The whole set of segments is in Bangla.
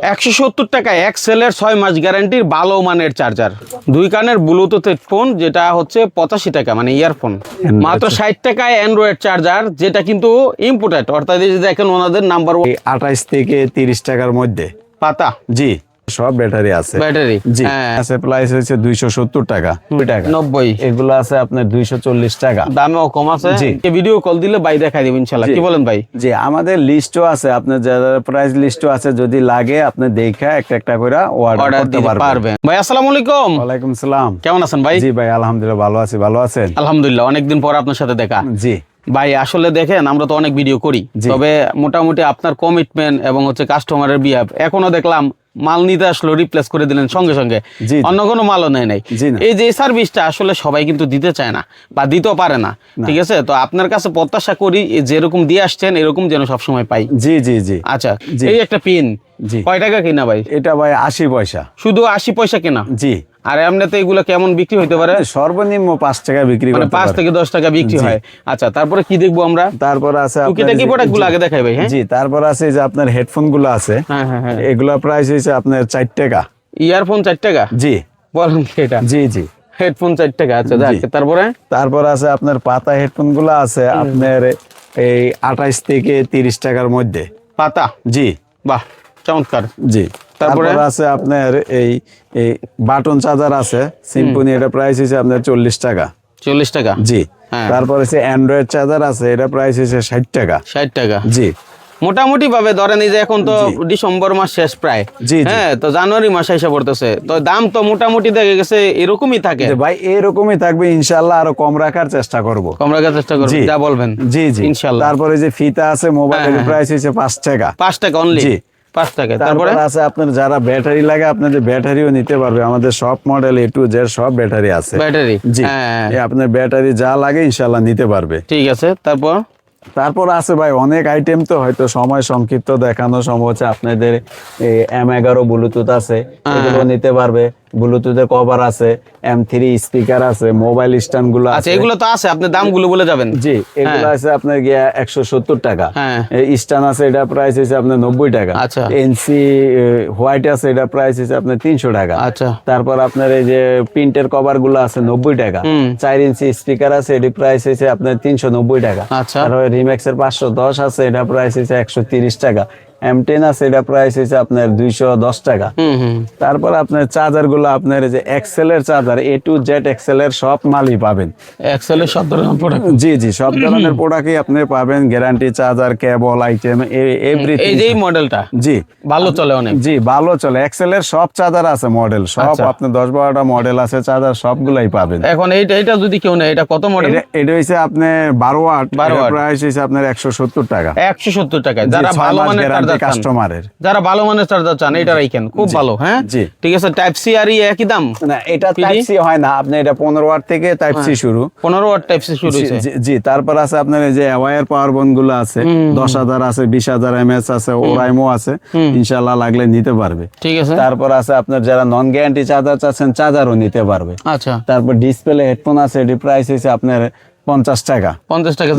170 টাকায় এক্সেলের 6 মাস গ্যারান্টির ভালো মানের চার্জার, 2 কানের ব্লুটুথ হেডফোন যেটা হচ্ছে 85 টাকা, মানে ইয়ারফোন। মাত্র 60 টাকায় অ্যান্ড্রয়েড চার্জার, যেটা কিন্তু ইম্পোর্টেড, অর্থাৎ এই যে দেখেন ওনাদের নাম্বার 28 থেকে 30 টাকার মধ্যে পাতা। জি, সব ব্যাটারি আছে। ব্যাটারি জি আছে, প্রাইস হচ্ছে 270 টাকা, 90। এগুলো আছে আপনার 240 টাকা, দামেও কম আছে। জি। ভিডিও কল দিলে ভাই দেখাই দেব ইনশাআল্লাহ। কি বলেন ভাই? জি, আমাদের লিস্টও আছে, আপনার যারা প্রাইস লিস্টও আছে, যদি লাগে আপনি দেখা একটা একটা করে অর্ডার করতে পারবেন। ভাই আসসালামু আলাইকুম। ওয়ালাইকুম সালাম। কেমন আছেন ভাই? জি ভাই, আলহামদুলিল্লাহ ভালো আছি। ভালো আছেন? আলহামদুলিল্লাহ, অনেকদিন পর আপনার সাথে দেখা। জি ভাই আসলে দেখেন, আমরা তো অনেক ভিডিও করি, তবে মোটামুটি আপনার কমিটমেন্ট এবং হচ্ছে কাস্টমারের বিহেভ, এখনো দেখলাম মাল নিতে আসলো রিপ্লেস করে দিলেন সঙ্গে সঙ্গে, অন্য কোনো মালও নেয় নাই। এই যে সার্ভিসটা আসলে সবাই কিন্তু দিতে চায় না বা দিতেও পারে না, ঠিক আছে? তো আপনার কাছে প্রত্যাশা করি যেরকম দিয়ে আসছেন এরকম যেন সবসময় পাই। জি জি জি। আচ্ছা, এই একটা পিন কয় টাকা কিনা ভাই? এটা ভাই 80 পয়সা। শুধু 80 পয়সা কেনা? জি। আর এমনিতে এগুলো কেমন বিক্রি হইতে পারে? সর্বনিম্ন 5 টাকা বিক্রি করতে পারে, 5 থেকে 10 টাকা বিক্রি হয়। আচ্ছা, তারপরে কি দেখবো আমরা? তারপর আছে কি প্রোডাক্ট গুলো আগে দেখাই ভাই। হ্যাঁ জি, তারপর আছে যে আপনার হেডফোন গুলো আছে, এগুলা প্রাইস হইছে আপনার 4 টাকা। ইয়ারফোন 4 টাকা? জি। বলেন কি এটা? জি জি। হেডফোন 4 টাকা। আচ্ছা, তারপর আছে আপনার পাতা হেডফোন গুলো আছে আপনার এই 28 থেকে 30 টাকার মধ্যে পাতা। জি। বাহ, চমৎকার। জি। তারপর আছে আপনার এই বাটন চার্জার আছে সিম্ফনি, এটা প্রাইস হইছে আপনার 40 টাকা। 40 টাকা? জি। তারপর আছে অ্যান্ড্রয়েড চার্জার আছে, এটা প্রাইস হইছে 60 টাকা। 60 টাকা? জি। মোটামুটি ভাবে ধরেন, এই যে এখন তো ডিসেম্বর মাস শেষ প্রায়, হ্যাঁ, তো জানুয়ারি মাস এসে পড়তেছে, তো দাম তো মোটামুটি দেখা গেছে এরকমই থাকে ভাই, এরকমই থাকবে ইনশাআল্লাহ, আরো কম রাখার চেষ্টা করব। কম রাখার চেষ্টা করব, যা বলবেন। জি জি ইনশাআল্লাহ। তারপরে যে ফিতা আছে মোবাইলের প্রাইস হইছে 5 টাকা। 5 টাকা অনলি? জি, 5 টাকা। তারপরে আছে আপনার যারা ব্যাটারি লাগে, আপনাদের ব্যাটারিও নিতে পারবে, আমাদের সব মডেল A to Z সব ব্যাটারি আছে। ব্যাটারি? জি, আপনার ব্যাটারি যা লাগে ইনশাআল্লাহ নিতে পারবে। ঠিক আছে। তারপর আছে ভাই অনেক আইটেম, তো হয়তো সময় সংক্ষিপ্ত দেখানো সম্ভব হচ্ছে। আপনাদের M11 ব্লুটুথ আছে, এগুলো নিতে পারবে। ব্লুটুথের কভার আছে, M3 স্পিকার আছে, মোবাইল স্ট্যান্ড গুলো আছে। আচ্ছা, এগুলো তো আছে, আপনি দামগুলো বলে যাবেন। জি, এগুলো আছে আপনার গিয়া 170 টাকা। স্ট্যান্ড আছে, এটা প্রাইস হইছে আপনার 90 টাকা। আচ্ছা। এনসি হোয়াইট আছে, এটা প্রাইস হইছে আপনার 300 টাকা। আচ্ছা। তারপর আপনার এই যে প্রিন্টের কভার গুলো আছে 90 টাকা। 4 ইঞ্চি স্পিকার আছে, এটি প্রাইস হইছে আপনার 390 টাকা। আচ্ছা। তারপর রিম্যাক্স এর 510 আছে, এটা প্রাইস হইছে 130 টাকা। M10 আছে, এটা প্রাইস হইছে আপনার 210 টাকা। তারপর আপনার চার্জার গুলো, আপনার যে এক্সেল এর charger A to Z Excel এর সব মালই পাবেন। এক্সেল এর সব ধরনের প্রোডাক্ট? জি জি, সব ধরনের প্রোডাক্টই আপনি পাবেন, গ্যারান্টি, চার্জার, কেবল, আইটেম, এভরিথিং। এই যে মডেলটা জি ভালো চলে অনেক? জি, ভালো চলে। এক্সেল এর সব চার্জার আছে, মডেল সব আপনি 10-12টা মডেল আছে, চার্জার সবগুলাই পাবেন। এখন এইটা যদি কেউ নেয়, এটা কত মডেল? এটা হইছে আপনি 12 ওয়াট, প্রাইস হইছে আপনার 170 টাকা। 170 টাকা। যারা ভালো মানের চার্জার কাস্টমারের, যারা ভালো মানের চার্জার চান, এটা রাখেন, খুব ভালো। হ্যাঁ, ঠিক আছে। টাইপ সি আর একই দাম? না, এটা টাইপ সি হয় না, আপনি এটা 15 ওয়াট থেকে টাইপ সি শুরু। 15 ওয়াট টাইপ সি শুরু হইছে? জি। তারপর আছে আপনার এই যে ওয়্যার পাওয়ার বোন গুলো আছে, 10,000 আছে, 20,000 mAh আছে, ওরাইমো আছে, ইনশাআল্লাহ লাগলে নিতে পারবে। ঠিক আছে। তারপর আছে আপনার যারা নন গ্যারান্টি চার্জার চাচ্ছেন, চার্জারও নিতে পারবে। আচ্ছা। তারপর ডিসপ্লে হেডফোন আছে, এটি প্রাইস হইছে আপনার 50 টাকা। 50 টাকা?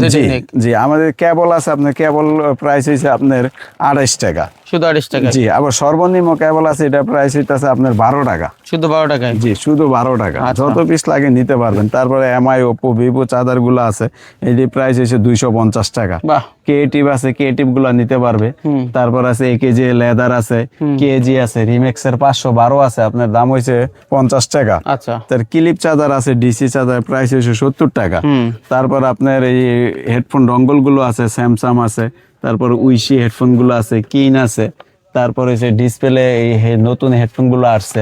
জি। আমাদের কেবল আছে, আপনার কেবল প্রাইস হইছে আপনার 28 টাকা। শুধু 28 টাকা? জি। আবার সর্বনিম্ন কেবল আছে, এটা প্রাইস হইতাছে আপনার 12 টাকা। শুধু 12 টাকা? জি, শুধু 12 টাকা। যত পিস লাগে নিতে পারবেন। তারপরে MI, ওপো, ভিভো চার্জার গুলো আছে, এটি প্রাইস হইছে 250 টাকা। বাহ। কেটিভ আছে, কেটিভ গুলো নিতে পারবে। তারপর আছে AKG লেদার আছে, কেজি আছে, রিম্যাক্স এর 512 আছে, আপনার দাম হইছে 50 টাকা। আচ্ছা। তার ক্লিপ চার্জার আছে, ডিসি চার্জার, প্রাইস হইছে 70 টাকা। তারপর আপনার এই হেডফোন ডঙ্গল গুলো আছে, স্যামসাং আছে, তারপর উইশি হেডফোন গুলো আছে, কিন আছে, তারপরে যে ডিসপ্লে এই নতুন হেডফোন গুলো আসছে,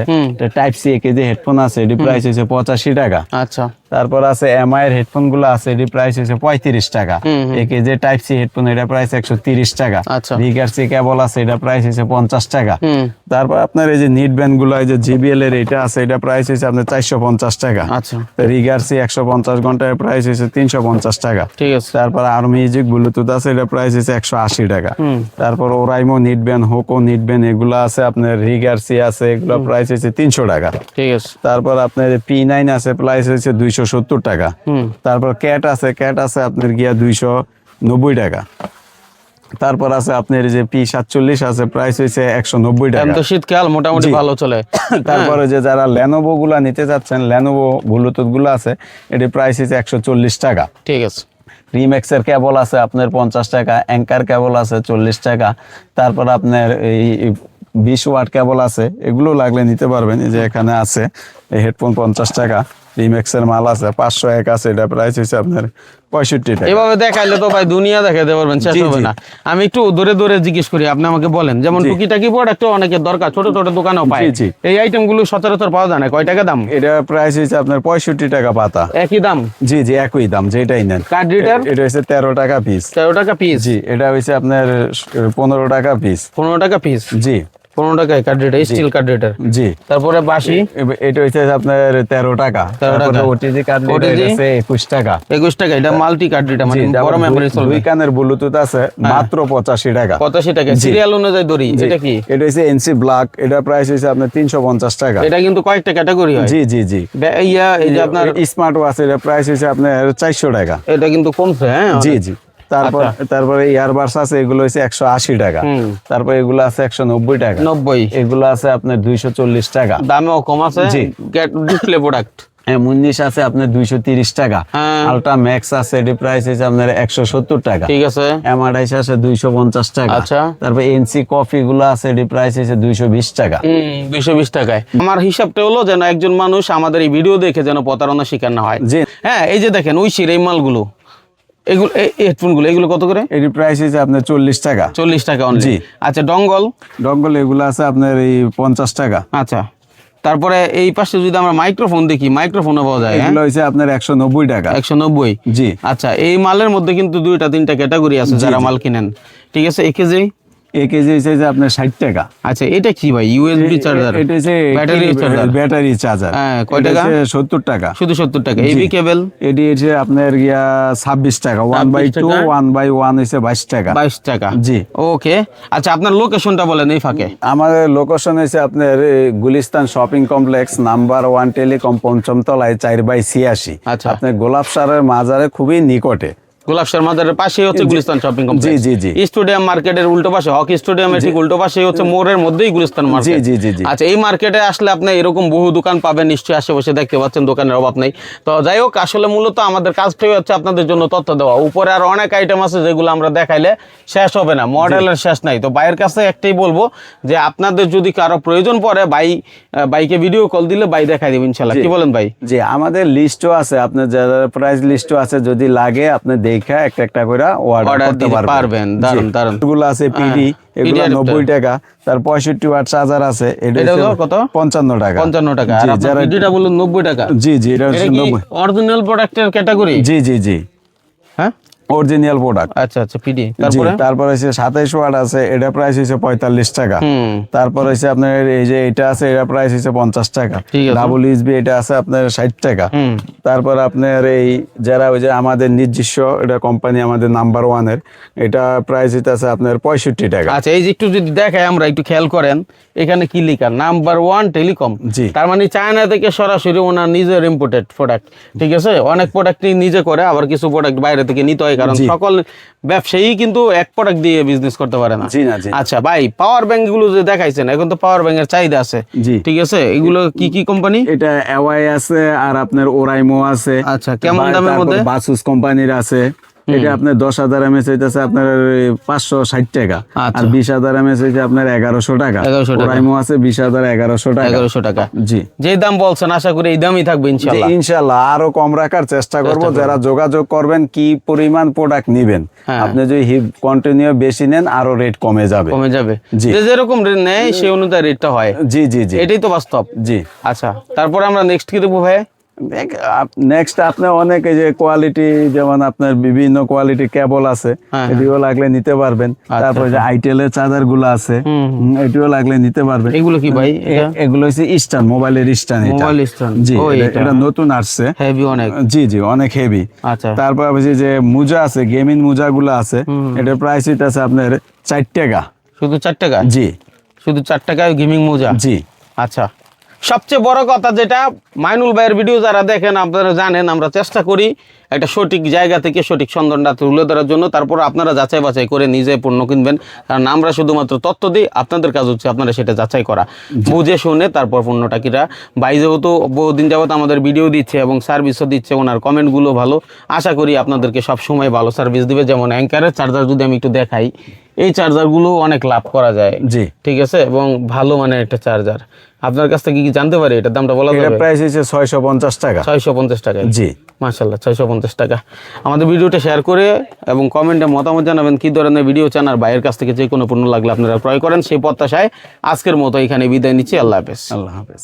টাইপ সি AKG হেডফোন আছে, এটি প্রাইস হইছে 85 টাকা। আচ্ছা। তারপর আছে MI এর হেডফোন গুলো আছে, এটি প্রাইস হইছে 35 টাকা। AKG টাইপ সি হেডফোন, এটা প্রাইস 130 টাকা। ভিগারসি কেবল আছে, এটা প্রাইস হইছে 50 টাকা। তারপর আপনার এই যে নিট ব্যান্ড গুলো, এই যে JBL এর এটা আছে, এটা প্রাইস হইছে আপনার 450 টাকা। আচ্ছা। রিগারসি 150 ঘন্টার প্রাইস হইছে 350 টাকা। ঠিক আছে। তারপর আর মিউজিক ব্লুটুথ আছে, এটা প্রাইস হইছে 180 টাকা। তারপর Oraimo, neckband, Hoco neckband, এগুলো আছে আপনার, রিগারসি আছে, এগুলো প্রাইস হইছে 300 টাকা। ঠিক আছে। তারপর আপনার P9 আছে, প্রাইস হইছে 270 টাকা। তারপর ক্যাট আছে আপনার গিয়া 290 টাকা। তারপর আছে আপনার এই যে P47 আছে, প্রাইস হইছে 190 টাকা। এখন তো শীতকাল মোটামুটি ভালো চলে। তারপরে যে যারা লেনোভো গুলা নিতে যাচ্ছেন, লেনোভো ব্লুটুথ গুলো আছে, এটি প্রাইস হইছে 140 টাকা। ঠিক আছে। রিম্যাক্সের কেবল আছে আপনার 50 টাকা, অ্যাঙ্কার কেবল আছে 40 টাকা, তারপর আপনার এই 20 ওয়াট কেবল আছে, এগুলো লাগলে নিতে পারবেন। এই যে এখানে আছে এই হেডফোন 50 টাকা, রিম্যাক্সের মাল আছে 501 আছে, এটা প্রাইস হচ্ছে আপনার 65 টাকা। এভাবে দেখাইলে তো ভাই দুনিয়া দেখাতে পারবেন, শেষ হবে না। আমি একটু দূরে দূরে জিজ্ঞেস করি, আপনি আমাকে বলেন, যেমন টুকিটাকি প্রোডাক্ট অনেকের দরকার, ছোট ছোট দোকানেও পায়, এই আইটেম গুলো সচরাচর পাওয়া যায় না, কয় টাকা দাম? এটা প্রাইস হচ্ছে আপনার 65 টাকা পাতা। একই দাম? জি জি, একই দাম, যেটাই নেন। কার্ড রিডার এটা হচ্ছে 13 টাকা পিস। 13 টাকা পিস? জি। এটা হচ্ছে আপনার 15 টাকা পিস। 15 টাকা পিস? জি। 15 টাকায় card reader, steel card reader. জি। তারপরে বাঁশি? এটা হচ্ছে আপনার 13 টাকা। তারপরে ওটিজি কার্ড রিডার আছে 21 টাকা। 21 টাকা। এটা মাল্টি কার্ড রিডার, মানে বড় মেমরি চলবে। দুই কানের ব্লুটুথ আছে মাত্র 85 টাকা। 85 টাকা সিরিয়াল অনুযায়ী দড়ি। এটা কি? এটা হচ্ছে এনসি ব্ল্যাক, এটা প্রাইস হচ্ছে আপনার 350 টাকা। এটা কিন্তু কয়েকটা ক্যাটাগরি হয়। জি জি জি। ইয়া এই যে আপনার স্মার্ট ওয়াচ, এটা প্রাইস হচ্ছে আপনার 400 টাকা। এটা কিন্তু কমছে। হ্যাঁ জি জি। তারপরে ইয়ারবাডস আছে, এগুলো হচ্ছে 180 টাকা। তারপর এগুলো আছে 190 টাকা। 90। এগুলো আছে আপনার 240 টাকা। দামেও কম আছে। জি। ডিসপ্লে প্রোডাক্ট M19 আছে আপনার 230 টাকা। আলট্রা ম্যাক্স আছে, এটি প্রাইস হচ্ছে আপনার 170 টাকা। ঠিক আছে। M28 আছে 250 টাকা। আচ্ছা। তারপর এনসি কফি গুলো আছে, এটি প্রাইস হচ্ছে 220 টাকা। 220 টাকায়। আমার হিসাবটা হলো যেন একজন মানুষ আমাদের এই ভিডিও দেখে যেন প্রতারণা শিকার না হয়। জি। হ্যাঁ, এই যে দেখেন উইশির এই মালগুলো, এগুলো হেডফোন গুলো, এগুলো কত করে? এটি প্রাইস হচ্ছে আপনার 40 টাকা। 40 টাকা অনলি? জি। আচ্ছা, ডঙ্গল এগুলো আছে আপনার এই 50 টাকা। আচ্ছা। তারপরে এই পাশে যদি আমরা মাইক্রোফোন দেখি, মাইক্রোফোনও পাওয়া যায়। এগুলো হচ্ছে আপনার 190 টাকা। 190? জি। আচ্ছা, এই মালের মধ্যে কিন্তু 2টা 3টা ক্যাটাগরি আছে যারা মাল কিনেন। ঠিক আছে। একেজি হচ্ছে আপনার 60 টাকা। আচ্ছা, এটা কি ভাই? USB charger? এটা হচ্ছে ব্যাটারি চার্জার। হ্যাঁ, কয় টাকা? 70 টাকা। শুধু 70 টাকা। এবি কেবল? এটি হচ্ছে আপনার 26 টাকা। 1/2 1/1 হচ্ছে 22 টাকা। 22 টাকা। জি। ওকে। আচ্ছা, আপনার লোকেশনটা বলেন এই ফাঁকে। আমাদের লোকেশন হচ্ছে আপনার Gulistan shopping complex, number 1 telecom, 5ম তলায়, 4/86। আচ্ছা। আপনার গোলাপসারের মাজারে খুবই নিকটে। গোলাপসার মাজারের পাশেই হচ্ছে গুলিস্তান শপিং কমপ্লেক্স। জি জি জি। স্টেডিয়াম মার্কেটের উল্টো পাশে, হকি স্টেডিয়ামের ঠিক উল্টো পাশেই হচ্ছে মোড়ের মধ্যেই গুলিস্তান মার্কেট। জি জি জি। আচ্ছা, এই মার্কেটে আসলে আপনি এরকম বহু দোকান পাবেন, নিশ্চয়ই আশেপাশে দেখতে পাচ্ছেন, দোকানের অভাব নেই। তো যাই হোক, আসলে মূলত আমাদের কাজটাই হচ্ছে আপনাদের জন্য তথ্য দেওয়া। উপরে আর অনেক আইটেম আছে যেগুলো আমরা দেখাইলে শেষ হবে না, মডেলের শেষ নাই। তো ভাইয়ের কাছে একটাই বলবো যে আপনাদের যদি কারো প্রয়োজন পড়ে, বাইকে ভিডিও কল দিলে বাই দেখাই দেবেন ইনশাআল্লাহ। কি বলেন ভাই? জি, আমাদের লিস্টও আছে, আপনার যারা প্রাইস লিস্টও আছে, যদি লাগে আপনি দেখা একটা করে অর্ডার করতে পারবেন। দারুন দারুন। এগুলো আছে পিডি, এগুলো 90 টাকা। তার 65 ওয়াট চার্জার আছে, এটা কত? 55 টাকা। 55 টাকা। আর আপনার পিডিটা বলুন 90 টাকা? জি জি, এটা হচ্ছে 90। অরিজিনাল প্রোডাক্টের ক্যাটাগরি? জি জি জি। হ্যাঁ, অরিজিনাল প্রোডাক্ট। আচ্ছা আচ্ছা, পিডি। তারপর হচ্ছে 27 ওয়াট আছে, এটা প্রাইস হচ্ছে 45 টাকা। তারপর হচ্ছে আপনার এই যে এটা আছে, এটা প্রাইস হচ্ছে 50 টাকা। ডাবল ইউএসবি এটা আছে আপনার 60 টাকা। তারপর আপনার এই যারা ওই যে আমাদের নিজস্ব এটা কোম্পানি, আমাদের নাম্বার 1 এর, এটা প্রাইস হচ্ছে আছে আপনার 65 টাকা। আচ্ছা, এই যে একটু যদি দেখাই আমরা, একটু খেয়াল করেন, এখানে কি লেখা? Number 1 telecom. জি। তার মানে চায়না থেকে সরাসরি ওনার নিজের ইম্পোর্টেড প্রোডাক্ট। ঠিক আছে। অনেক প্রোডাক্টই নিজে করে, আবার কিছু প্রোডাক্ট বাইরে থেকে নিতে হয়, কারণ সকল ব্যবসায়ী কিন্তু এক প্রোডাক্ট দিয়ে বিজনেস করতে পারে না। আচ্ছা ভাই, পাওয়ার ব্যাংক গুলো যে দেখাইছেন, এখন তো পাওয়ার ব্যাংকের চাহিদা আছে। ঠিক আছে। এগুলো কি কি কোম্পানি? এটা এওয়াই আছে, আর আপনার ওরাইমো আছে। আচ্ছা, কেমন দামের মধ্যে? বাসুস কোম্পানির আছে। এটা আপনার 10,000 mAh হইতেছে আপনার 560 টাকা। আর 20,000 mAh হইতে আপনার 1100 টাকা। ওরাইমো আছে 20,000 1100 টাকা। 1100 টাকা। জি। যে দাম বলছেন, আশা করি এই দামই থাকবে ইনশাআল্লাহ। ইনশাআল্লাহ আরো কম রাখার চেষ্টা করব। যারা যোগাযোগ করবেন কি পরিমাণ প্রোডাক্ট নেবেন, আপনি যদি কন্টিনিউ বেশি নেন আরো রেট কমে যাবে। জি। যে যেরকম রেট নেয় সেই অনুযায়ী রেটটা হয়। জি জি জি, এটাই তো বাস্তব। জি। আচ্ছা, তারপর আমরা নেক্সট কি দেখবো ভাই? নেক্সট আপনার অনেক এই যে কোয়ালিটি, যেমন আপনার বিভিন্ন কোয়ালিটি কেবল আছে, এটিও লাগলে নিতে পারবেন। তারপর যে আইটেলের চার্জার গুলো আছে, এটিও লাগলে নিতে পারবেন। এগুলো কি ভাই? এগুলো হচ্ছে স্ট্যান্ড, মোবাইলের স্ট্যান্ড। Mobile stand. জি, এটা নতুন আসছে, হেভি অনেক। জি জি, অনেক হেভি। আচ্ছা। তারপর যে মোজা আছে, গেমিং মোজা গুলো আছে, এটার প্রাইস হইতাছে আপনার 4 টাকা। শুধু 4 টাকা? জি। শুধু 4 টাকায় গেমিং মোজা? জি। আচ্ছা, সবচেয়ে বড় কথা যেটা, মাইনুল ভাইয়ের ভিডিও যারা দেখেন আপনারা জানেন আমরা চেষ্টা করি একটা সঠিক জায়গা থেকে সঠিক সন্ধানটা তুলে ধরার জন্য। তারপর আপনারা যাচাই বাছাই করে নিজে পণ্য কিনবেন, কারণ আমরা শুধুমাত্র তথ্য দিই, আপনাদের কাজ হচ্ছে আপনারা সেটা যাচাই করা, বুঝে শুনে তারপর পণ্যটা কিনা। ভাই যেহেতু বহুদিন যাবত আমাদের ভিডিও দিচ্ছে এবং সার্ভিসও দিচ্ছে, ওনার কমেন্টগুলো ভালো, আশা করি আপনাদেরকে সব সময় ভালো সার্ভিস দিবে। যেমন অ্যাঙ্কারের চার্জার যদি আমি একটু দেখাই, এই চার্জারগুলো অনেক লাভ করা যায়, জি ঠিক আছে, এবং ভালো মানের একটা চার্জার। আপনার কাছ থেকে কি জানতে পারি এটার দামটা বলা যাবে? প্রাইস হচ্ছে 650 টাকা। 650 টাকা, জি মাশাআল্লাহ 650 টাকা। আমাদের ভিডিওটা শেয়ার করে এবং কমেন্টে মতামত জানাবেন কি ধরনের ভিডিও চান, আর ভাইয়ের কাছ থেকে যে কোনো পণ্য লাগলে আপনারা ক্রয় করেন, সেই প্রত্যাশায় আজকের মতো এখানে বিদায় নিচ্ছি। আল্লাহ হাফেজ। আল্লাহ হাফেজ।